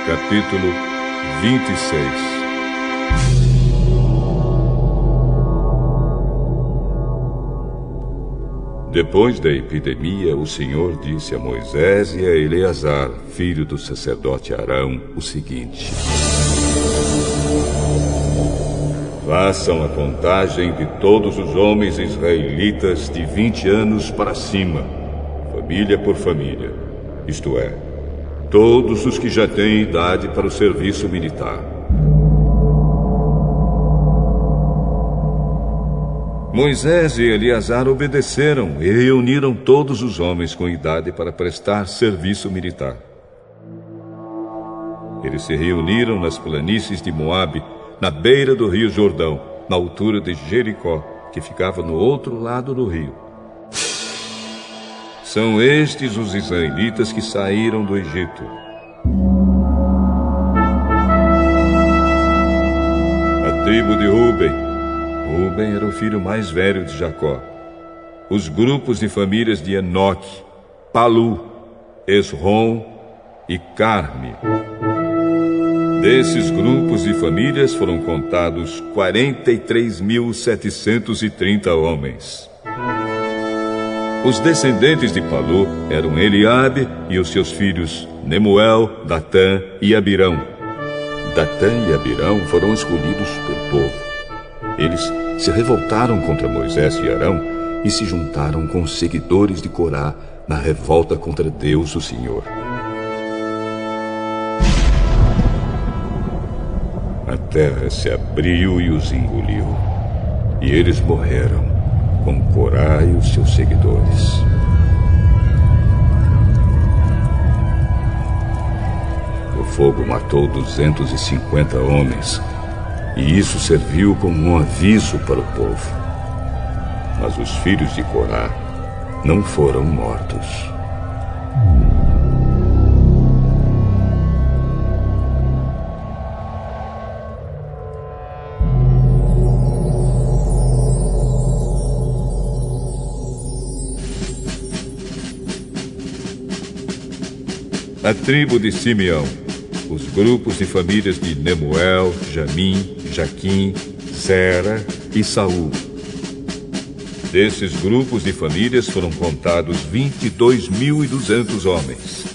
Capítulo 26. Depois da epidemia, o Senhor disse a Moisés e a Eleazar, filho do sacerdote Arão, o seguinte: façam a contagem de todos os homens israelitas de 20 anos para cima, família por família, isto é, todos os que já têm idade para o serviço militar. Moisés e Eleazar obedeceram e reuniram todos os homens com idade para prestar serviço militar. Eles se reuniram nas planícies de Moabe, na beira do rio Jordão, na altura de Jericó, que ficava no outro lado do rio. São estes os israelitas que saíram do Egito. A tribo de Ruben. Ruben era o filho mais velho de Jacó. Os grupos de famílias de Enoque, Palu, Esrom e Carme. Desses grupos de famílias foram contados 43.730 homens. Os descendentes de Palu eram Eliabe e os seus filhos Nemuel, Datã e Abirão. Datã e Abirão foram escolhidos pelo povo. Eles se revoltaram contra Moisés e Arão e se juntaram com os seguidores de Corá na revolta contra Deus, o Senhor. A terra se abriu e os engoliu, e eles morreram com Corá e os seus seguidores. O fogo matou 250 homens, e isso serviu como um aviso para o povo. Mas os filhos de Corá não foram mortos. A tribo de Simeão. Os grupos de famílias de Nemuel, Jamim, Jaquim, Zera e Saul. Desses grupos de famílias foram contados 22.200 homens.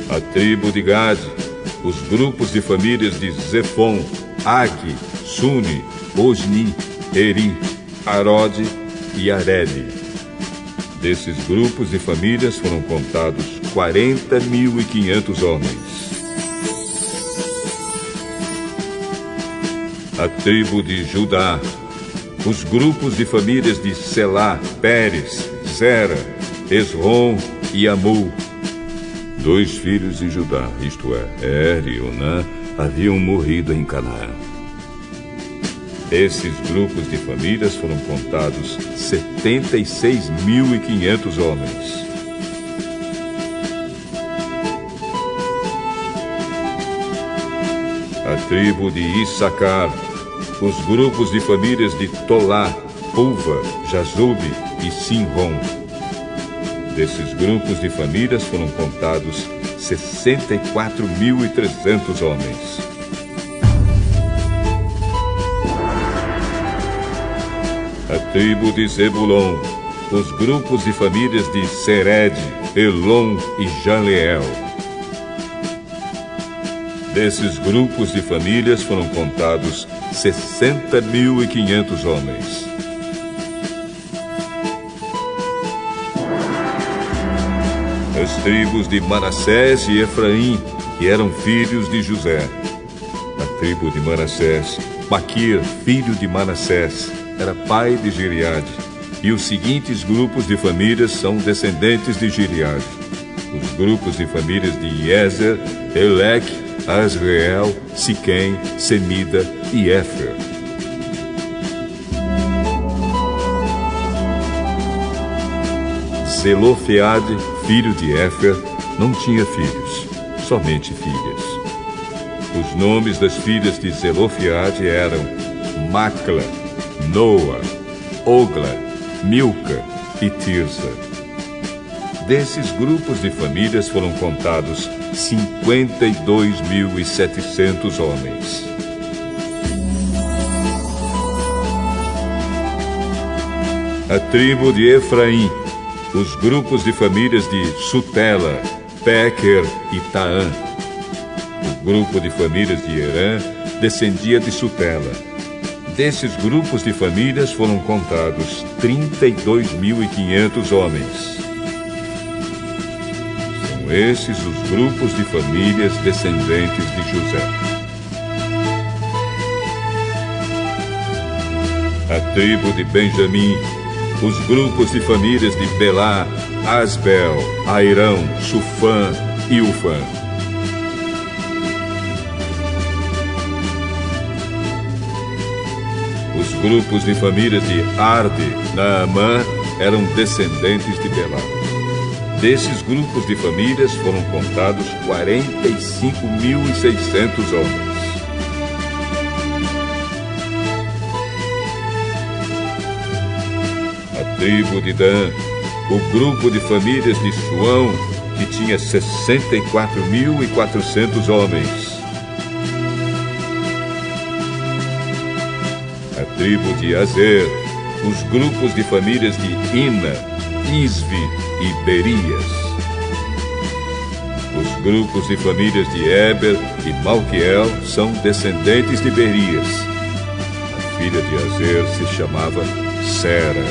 A tribo de Gade. Os grupos de famílias de Zefon, Agi, Suni, Osni, Eri, Arode e Areli. Desses grupos de famílias foram contados 40.500 homens. A tribo de Judá. Os grupos de famílias de Selá, Pérez, Zera, Esrom e Amul. 2 filhos de Judá, isto é, Er e Onã, haviam morrido em Canaã. Esses grupos de famílias foram contados 76.500 homens. A tribo de Issacar. Os grupos de famílias de Tolá, Pulva, Jazube e Sinrom. Desses grupos de famílias foram contados 64.300 homens. A tribo de Zebulon. Os grupos de famílias de Sered, Elon e Jaleel. Desses grupos de famílias foram contados 60.500 homens. As tribos de Manassés e Efraim, que eram filhos de José. A tribo de Manassés, Maquir, filho de Manassés, era pai de Gileade, e os seguintes grupos de famílias são descendentes de Gileade. Os grupos de famílias de Ezer, Eleque, Asreel, Siquém, Semida e Éfer. Zelofeade, filho de Éfer, não tinha filhos, somente filhas. Os nomes das filhas de Zelofeade eram Macla, Noa, Ogla, Milca e Tirsa. Desses grupos de famílias foram contados 52.700 homens. A tribo de Efraim, os grupos de famílias de Sutela, Péquer e Taã. O grupo de famílias de Herã descendia de Sutela. Desses grupos de famílias foram contados 32.500 homens. São esses os grupos de famílias descendentes de José. A tribo de Benjamim, os grupos de famílias de Belá, Asbel, Airão, Sufã e Ufã. Os grupos de famílias de Arde, Naamã, eram descendentes de Belá. Desses grupos de famílias foram contados 45.600 homens. A tribo de Dan, o grupo de famílias de Suão, que tinha 64.400 homens. A tribo de Azer, os grupos de famílias de Ina, Isvi e Berias. Os grupos de famílias de Eber e Malquiel são descendentes de Berias. A filha de Azer se chamava Sera.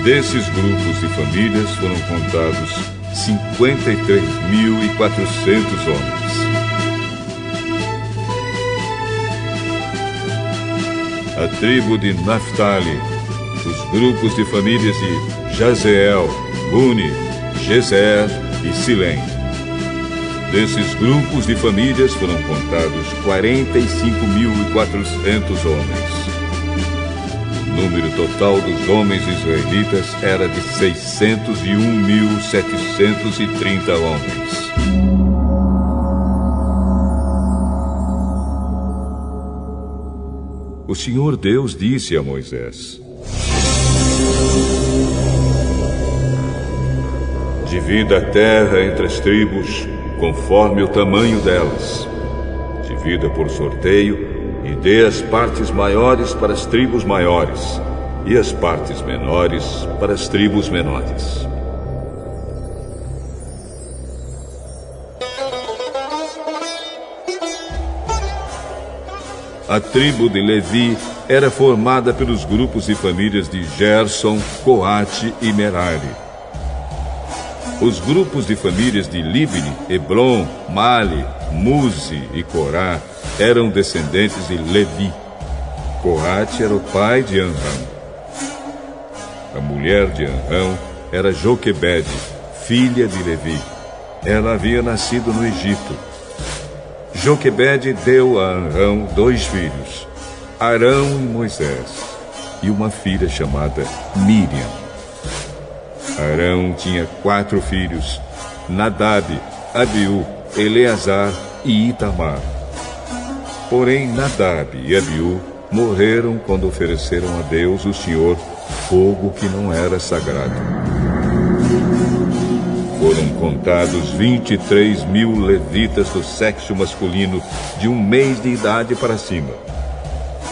Desses grupos de famílias foram contados 53.400 homens. A tribo de Naphtali, os grupos de famílias de Jazeel, Buni, Gezer e Silém. Desses grupos de famílias foram contados 45.400 homens. O número total dos homens israelitas era de 601.730 homens. O Senhor Deus disse a Moisés: divida a terra entre as tribos, conforme o tamanho delas. Divida por sorteio e dê as partes maiores para as tribos maiores e as partes menores para as tribos menores. A tribo de Levi era formada pelos grupos e famílias de Gerson, Coate e Merari. Os grupos de famílias de Libni, Hebron, Mali, Muzi e Corá eram descendentes de Levi. Coate era o pai de Amram. A mulher de Amram era Joquebede, filha de Levi. Ela havia nascido no Egito. Joquebede deu a Amram 2 filhos, Arão e Moisés, e uma filha chamada Miriam. Arão tinha 4 filhos, Nadab, Abiú, Eleazar e Itamar. Porém, Nadab e Abiú morreram quando ofereceram a Deus, o Senhor, fogo que não era sagrado. Foram contados 23.000 levitas do sexo masculino de 1 mês de idade para cima.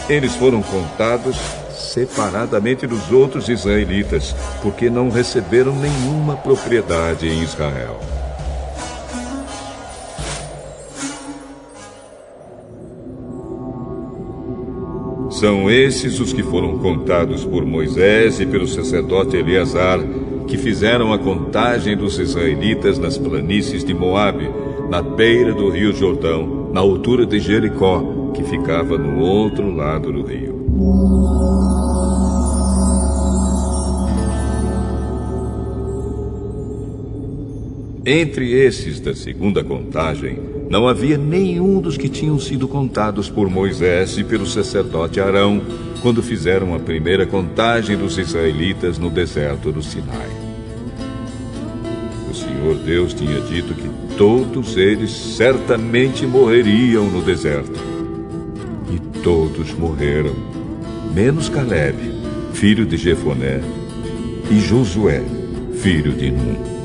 Eles foram contados separadamente dos outros israelitas, porque não receberam nenhuma propriedade em Israel. São esses os que foram contados por Moisés e pelo sacerdote Eleazar, que fizeram a contagem dos israelitas nas planícies de Moabe, na beira do rio Jordão, na altura de Jericó, que ficava no outro lado do rio. Entre esses da segunda contagem, não havia nenhum dos que tinham sido contados por Moisés e pelo sacerdote Arão, quando fizeram a primeira contagem dos israelitas no deserto do Sinai. O Senhor Deus tinha dito que todos eles certamente morreriam no deserto. E todos morreram, menos Caleb, filho de Jefoné, e Josué, filho de Num.